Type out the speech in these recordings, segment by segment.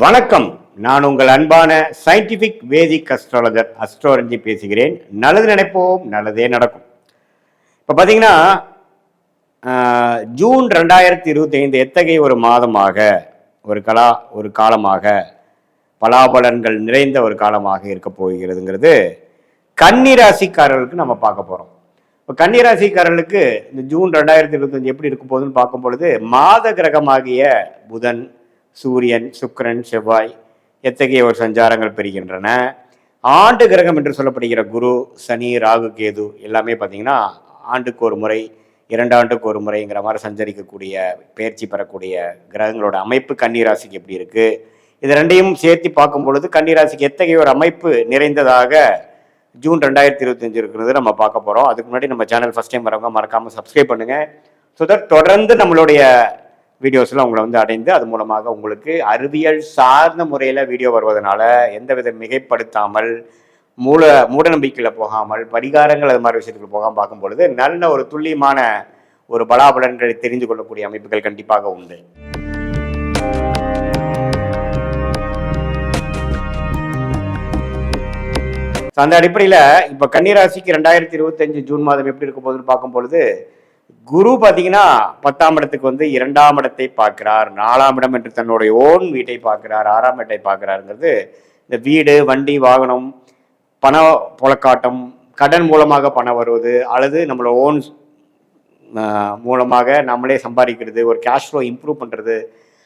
வணக்கம். நான் உங்கள் அன்பான சயின்டிபிக் வேதிக் அஸ்ட்ராலஜர் அஸ்ட்ரோரஞ்சி பேசுகிறேன். நல்லது நினைப்போம், நல்லதே நடக்கும். இப்போ பார்த்தீங்கன்னா ஜூன் 2025 எத்தகைய ஒரு மாதமாக ஒரு காலமாக பலாபலன்கள் நிறைந்த ஒரு காலமாக இருக்க போகிறதுங்கிறது கன்னிராசிக்காரர்களுக்கு நம்ம பார்க்க போகிறோம். இப்போ கன்னிராசிக்காரர்களுக்கு இந்த ஜூன் 2025 எப்படி இருக்க போகுதுன்னு பார்க்கும் பொழுது மாத கிரகமாகிய புதன், சூரியன், சுக்கிரன், செவ்வாய் எத்தகைய ஒரு சஞ்சாரங்கள் பெறுகின்றன. ஆண்டு கிரகம் என்று சொல்லப்படுகிற குரு, சனி, ராகு, கேது எல்லாமே பார்த்தீங்கன்னா ஆண்டுக்கு ஒரு முறை, 2 ஆண்டுக்கு ஒரு முறைங்கிற மாதிரி சஞ்சரிக்கக்கூடிய, பயிற்சி பெறக்கூடிய கிரகங்களோட அமைப்பு கன்னிராசிக்கு எப்படி இருக்கு, இது ரெண்டையும் சேர்த்து பார்க்கும் பொழுது கன்னிராசிக்கு எத்தகைய ஒரு அமைப்பு நிறைந்ததாக ஜூன் 2025 இருக்கிறது நம்ம பார்க்க போகிறோம். அதுக்கு முன்னாடி நம்ம சேனல் ஃபர்ஸ்ட் டைம் வரவங்க மறக்காமல் சப்ஸ்கிரைப் பண்ணுங்க. ஸோ தட் தொடர்ந்து நம்மளுடைய வீடியோஸ்லாம் உங்களை அடைந்து அது மூலமாக உங்களுக்கு அறிவியல் சார்ந்த முறையில் வீடியோ வருவதனால எந்தவித மிகைப்படுத்தாமல் மூட நம்பிக்கையில் போகாமல் பரிகாரங்கள் அது மாதிரி விஷயத்துக்கு போகாமல் பார்க்கும் பொழுது நல்ல ஒரு துல்லியமான ஒரு பலாபலன்களை தெரிந்து கொள்ளக்கூடிய அமைப்புகள் கண்டிப்பாக உண்டு. அந்த அடிப்படையில் இப்போ கன்னிராசிக்கு 2025 ஜூன் மாதம் எப்படி இருக்க போகுதுன்னு பார்க்கும் பொழுது குரு பார்த்தீங்கன்னா 10ஆம் இடத்துக்கு 2ஆம் இடத்தை பார்க்கிறார், 4ஆம் இடம் என்று தன்னுடைய ஓன் வீட்டை பார்க்கிறார், 6ஆம் இடத்தை பார்க்கிறாருங்கிறது இந்த வீடு, வண்டி, வாகனம், பண புழக்காட்டம், கடன் மூலமாக பணம் வருவது அல்லது நம்மளோட ஓன் மூலமாக நம்மளே சம்பாதிக்கிறது, ஒரு கேஷ் ஃப்ளோ இம்ப்ரூவ் பண்ணுறது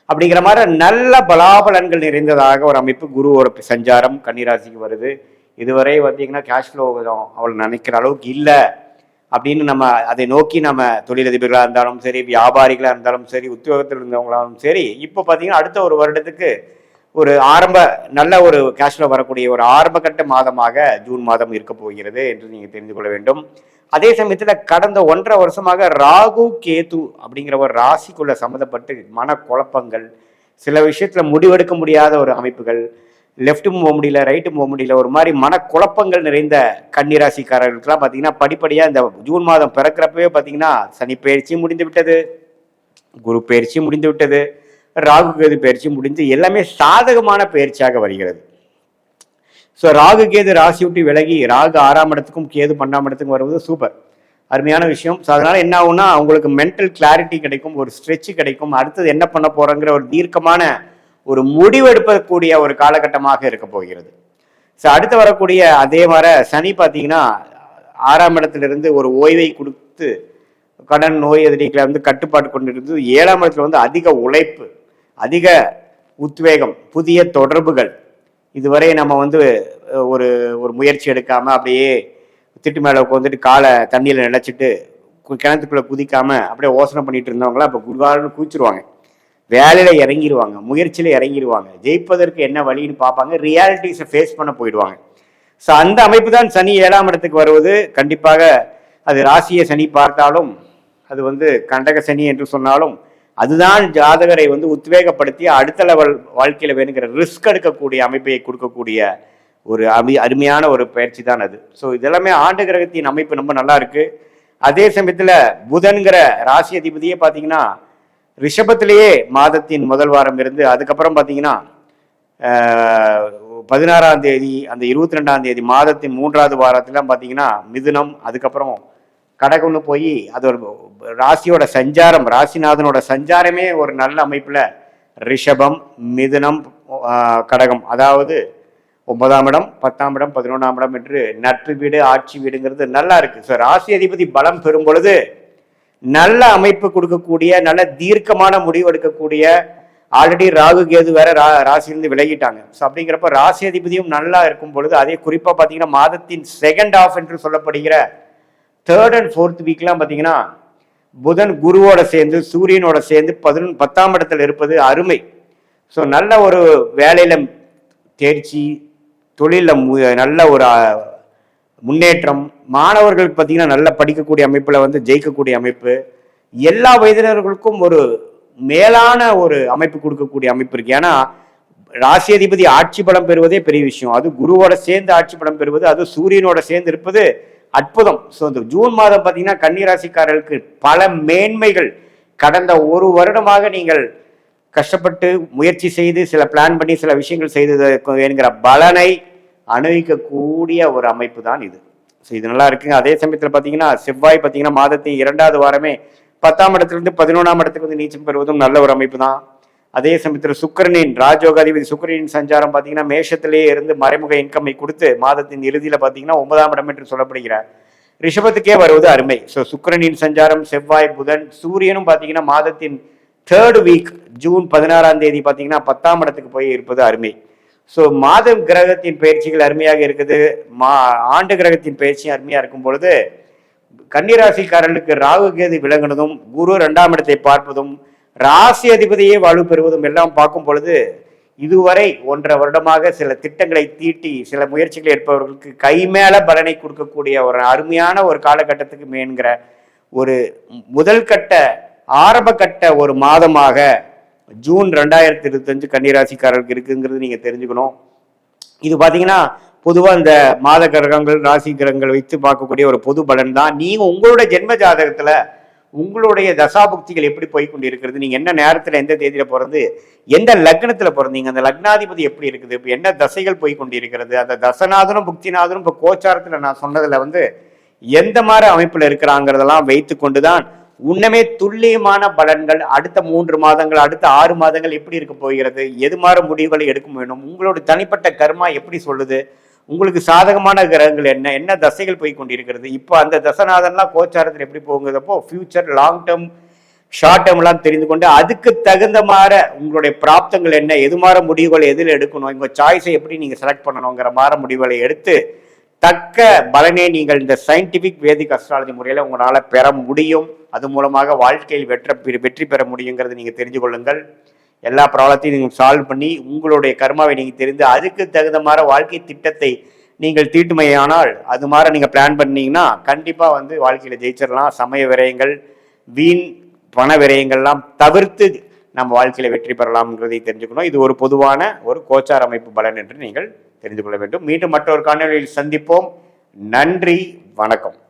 அப்படிங்கிற மாதிரி நல்ல பலாபலன்கள் நிறைந்ததாக ஒரு அமைப்பு குருவோட சஞ்சாரம் கன்னிராசிக்கு வருது. இதுவரை பார்த்தீங்கன்னா கேஷ் ஃப்ளோ அவள் நினைக்கிற அளவுக்கு இல்லை அப்படின்னு நம்ம அதை நோக்கி நம்ம தொழிலதிபர்களாக இருந்தாலும் சரி, வியாபாரிகளாக இருந்தாலும் சரி, உத்தியோகத்தில் இருந்தவங்களாலும் சரி, இப்போ பார்த்தீங்கன்னா அடுத்த ஒரு வருடத்துக்கு ஒரு நல்ல ஒரு கேஷ்ல வரக்கூடிய ஒரு ஆரம்ப கட்ட மாதமாக ஜூன் மாதம் இருக்க போகிறது என்று நீங்கள் தெரிந்து கொள்ள வேண்டும். அதே சமயத்தில் கடந்த 1.5 வருஷமாக ராகு, கேது அப்படிங்கிற ஒரு ராசிக்குள்ள சம்மந்தப்பட்டு மனக்குழப்பங்கள், சில விஷயத்தில் முடிவெடுக்க முடியாத ஒரு அமைப்புகள், லெஃப்ட்டும் போக முடியல, ரைட்டும் போக முடியல, ஒரு மாதிரி மனக்குழப்பங்கள் நிறைந்த கன்னிராசிக்காரர்களுக்கெல்லாம் பார்த்தீங்கன்னா படிப்படியாக இந்த ஜூன் மாதம் பிறக்கிறப்பவே பார்த்தீங்கன்னா சனி பயிற்சி முடிந்து விட்டது, குரு பயிற்சி முடிந்து விட்டது, ராகு கேது பயிற்சி முடிந்து எல்லாமே சாதகமான பயிற்சியாக வருகிறது. ஸோ ராகு கேது ராசி விட்டு விலகி ராகு 6ஆம் இடத்துக்கும் கேது 12ஆம் இடத்துக்கும் வருவது சூப்பர், அருமையான விஷயம். ஸோ அதனால என்ன ஆகும்னா அவங்களுக்கு மென்டல் கிளாரிட்டி கிடைக்கும், ஒரு ஸ்ட்ரெச் கிடைக்கும், அடுத்தது என்ன பண்ண போறோங்கிற ஒரு தீர்க்கமான ஒரு முடிவெடுப்பக்கூடிய ஒரு காலகட்டமாக இருக்க போகிறது. ஸோ அடுத்து வரக்கூடிய அதே மாதிரி சனி பார்த்தீங்கன்னா 6ஆம் இடத்திலிருந்து ஒரு ஓய்வை கொடுத்து கடன், நோய் எதிரிகளை கட்டுப்பாடு கொண்டிருந்து 7ஆம் இடத்துல அதிக உழைப்பு, அதிக உத்வேகம், புதிய தொடர்புகள், இதுவரை நம்ம ஒரு ஒரு முயற்சி எடுக்காம அப்படியே திட்டு மேலே உட்காந்துட்டு காலை தண்ணியில் நினைச்சிட்டு கிணத்துக்குள்ள குதிக்காம அப்படியே யோசனை பண்ணிட்டு இருந்தவங்களாம் இப்போ குருவாரன்னு கூச்சிருவாங்க, வேலையில இறங்கிடுவாங்க, முயற்சியில இறங்கிடுவாங்க, ஜெயிப்பதற்கு என்ன வழின்னு பார்ப்பாங்க, ரியாலிட்டிஸை ஃபேஸ் பண்ண போயிடுவாங்க. ஸோ அந்த அமைப்பு தான் சனி 7ஆம் இடத்துக்கு வருவது. கண்டிப்பாக அது ராசியை சனி பார்த்தாலும் அது கண்டக சனி என்று சொன்னாலும் அதுதான் ஜாதகரை உத்வேகப்படுத்தி அடுத்த லெவல் வாழ்க்கையில வேணுங்கிற ரிஸ்க் எடுக்கக்கூடிய அமைப்பை கொடுக்கக்கூடிய ஒரு அருமையான ஒரு பயிற்சி தான் அது. ஸோ இதெல்லாமே ஆண்டு கிரகத்தின் அமைப்பு ரொம்ப நல்லா இருக்கு. அதே சமயத்துல புதன்கிற ராசி அதிபதியே பார்த்தீங்கன்னா ரிஷபத்திலேயே மாதத்தின் முதல் வாரம் இருந்து அதுக்கப்புறம் பார்த்தீங்கன்னா 16ஆம் தேதி, அந்த 22ஆம் தேதி மாதத்தின் 3வது வாரத்திலாம் பார்த்தீங்கன்னா மிதுனம், அதுக்கப்புறம் கடகம்னு போய் அது ஒரு ராசியோட சஞ்சாரம், ராசிநாதனோட சஞ்சாரமே ஒரு நல்ல அமைப்புல ரிஷபம், மிதுனம், கடகம், அதாவது 9ஆம் இடம், 10ஆம் இடம், 11ஆம் இடம் என்று நட்பு வீடு, ஆட்சி வீடுங்கிறது நல்லா இருக்கு. ஸோ ராசி அதிபதி பலம் பெறும் பொழுது நல்ல அமைப்பு கொடுக்கக்கூடிய, நல்ல தீர்க்கமான முடிவு எடுக்கக்கூடிய, ஆல்ரெடி ராகு கேது வேற ராசியிலிருந்து விலகிட்டாங்க. ஸோ அப்படிங்கிறப்ப ராசி அதிபதியும் நல்லா இருக்கும் பொழுது, அதே குறிப்பா பார்த்தீங்கன்னா மாதத்தின் செகண்ட் ஹாஃப் என்று சொல்லப்படுகிற 3rd and 4th வீக்லாம் பார்த்தீங்கன்னா புதன் குருவோட சேர்ந்து சூரியனோட சேர்ந்து 10ஆம் இடத்துல இருப்பது அருமை. ஸோ நல்ல ஒரு வேலையில தேர்ச்சி, தொழிலில் நல்ல ஒரு முன்னேற்றம், மாணவர்களுக்கு பார்த்தீங்கன்னா நல்லா படிக்கக்கூடிய அமைப்பில் ஜெயிக்கக்கூடிய அமைப்பு, எல்லா வயதினர்களுக்கும் ஒரு மேலான ஒரு அமைப்பு கொடுக்கக்கூடிய அமைப்பு இருக்கு. ஏன்னா ராசி அதிபதி ஆட்சி பலம் பெறுவதே பெரிய விஷயம், அது குருவோட சேர்ந்து ஆட்சி பலம் பெறுவது, அது சூரியனோட சேர்ந்து இருப்பது அற்புதம். ஸோ இந்த ஜூன் மாதம் பார்த்தீங்கன்னா கன்னிராசிக்காரர்களுக்கு பல மேன்மைகள், கடந்த ஒரு வருடமாக நீங்கள் கஷ்டப்பட்டு முயற்சி செய்து சில பிளான் பண்ணி சில விஷயங்கள் செய்தது என்கிற பலனை அனுபவிக்கக்கூடிய ஒரு அமைப்பு தான் இது. ஸோ இது நல்லா இருக்குங்க. அதே சமயத்தில் பார்த்தீங்கன்னா செவ்வாய் பார்த்தீங்கன்னா மாதத்தின் 2வது வாரமே 10ஆம் இடத்துலேருந்து 11ஆம் இடத்துக்கு வந்து நீச்சம் பெறுவதும் நல்ல ஒரு அமைப்பு தான். அதே சமயத்தில் சுக்கிரனின் ராஜயோகாதிபதி சுக்கிரனின் சஞ்சாரம் பார்த்தீங்கன்னா மேஷத்திலேயே இருந்து மறைமுக இன்கம்மை கொடுத்து மாதத்தின் இறுதியில் பார்த்தீங்கன்னா 9ஆம் இடம் என்று சொல்லப்படுகிறார் ரிஷபத்துக்கே வருவது அருமை. ஸோ சுக்கிரனின் சஞ்சாரம், செவ்வாய், புதன், சூரியனும் பார்த்தீங்கன்னா மாதத்தின் 3rd வீக் ஜூன் 16ஆம் தேதி பார்த்தீங்கன்னா 10ஆம் இடத்துக்கு போய் இருப்பது அருமை. ஸோ மாதம் கிரகத்தின் பயிற்சிகள் அருமையாக இருக்குது. ஆண்டு கிரகத்தின் பயிற்சியும் அருமையாக இருக்கும் பொழுது கன்னிராசிக்காரர்களுக்கு ராகு கேது விளங்குனதும் குரு 2ஆம் இடத்தை பார்ப்பதும் ராசி அதிபதியே வலு பெறுவதும் எல்லாம் பார்க்கும் பொழுது இதுவரை 1.5 வருடமாக சில திட்டங்களை தீட்டி சில முயற்சிகளை எடுப்பவர்களுக்கு கைமேல பலனை கொடுக்கக்கூடிய ஒரு அருமையான ஒரு காலகட்டத்துக்கு மேன்கிற ஒரு முதல் கட்ட ஆரம்ப கட்ட ஒரு மாதமாக ஜூன் 2025 கன்னிராசிக்காரர்களுக்கு இருக்குங்கிறது நீங்க தெரிஞ்சுக்கணும். இது பாத்தீங்கன்னா பொதுவா இந்த மாத கிரகங்கள் ராசி கிரகங்கள் வைத்து பார்க்கக்கூடிய ஒரு பொது பலன் தான். நீங்க உங்களோட ஜென்ம ஜாதகத்துல உங்களுடைய தசாபுக்திகள் எப்படி போய்கொண்டு இருக்கிறது, நீங்க என்ன நேரத்துல எந்த தேதியில பிறந்து எந்த லக்னத்துல பிறந்தீங்க, அந்த லக்னாதிபதி எப்படி இருக்குது, இப்போ என்ன தசைகள் போய்கொண்டு இருக்கிறது, அந்த தசநாதனும் புக்திநாதனும் இப்போ கோச்சாரத்துல நான் சொன்னதுல வந்து எந்த மாதிரி அமைப்புல இருக்கிறாங்கிறதெல்லாம் வைத்து கொண்டுதான் உன்னமே துல்லியமான பலன்கள் அடுத்த 3 மாதங்கள் அடுத்த 6 மாதங்கள் எப்படி இருக்க போகிறது, எது மாதிரி முடிவுகளை எடுக்க வேணும், உங்களோட தனிப்பட்ட கர்மா எப்படி சொல்லுது, உங்களுக்கு சாதகமான கிரகங்கள் என்ன என்ன தசைகள் போய் கொண்டிருக்கிறது, இப்போ அந்த தசநாதன்லாம் கோச்சாரத்தில் எப்படி போகுங்கிறப்போ ஃபியூச்சர் லாங் டேர்ம் ஷார்ட் டேர்ம்லாம் தெரிந்து கொண்டு அதுக்கு தகுந்த மாதிரி உங்களுடைய பிராப்தங்கள் என்ன, எது மாதிரி முடிவுகளை எதில் எடுக்கணும், உங்கள் சாய்ஸை எப்படி நீங்கள் செலக்ட் பண்ணணுங்கிற மாதிரி முடிவுகளை எடுத்து தக்க பலனை நீங்கள் இந்த சயின்டிபிக் வேதிக் அஸ்ட்ராலஜி முறையில் உங்களால் பெற முடியும். அது மூலமாக வாழ்க்கையில் வெற்றி பெற முடியுங்கிறது நீங்கள் தெரிஞ்சு கொள்ளுங்கள். எல்லா ப்ராப்ளத்தையும் நீங்கள் சால்வ் பண்ணி உங்களுடைய கர்மாவை நீங்கள் தெரிந்து அதுக்கு தகுந்த மாதிரி வாழ்க்கை திட்டத்தை நீங்கள் தீட்டுமையானால் அது மாதிரி நீங்கள் பிளான் பண்ணீங்கன்னா கண்டிப்பாக வந்து வாழ்க்கையில் ஜெயிச்சிடலாம். சமய விரயங்கள் வீண் பண விரயங்கள்லாம் தவிர்த்து நம்ம வாழ்க்கையில் வெற்றி பெறலாம்ங்கிறதை தெரிஞ்சுக்கணும். இது ஒரு பொதுவான ஒரு கோச்சார அமைப்பு பலன் என்று நீங்கள் தெரிந்து கொள்ள வேண்டும். மீண்டும் மற்றொரு காணொலியில் சந்திப்போம். நன்றி, வணக்கம்.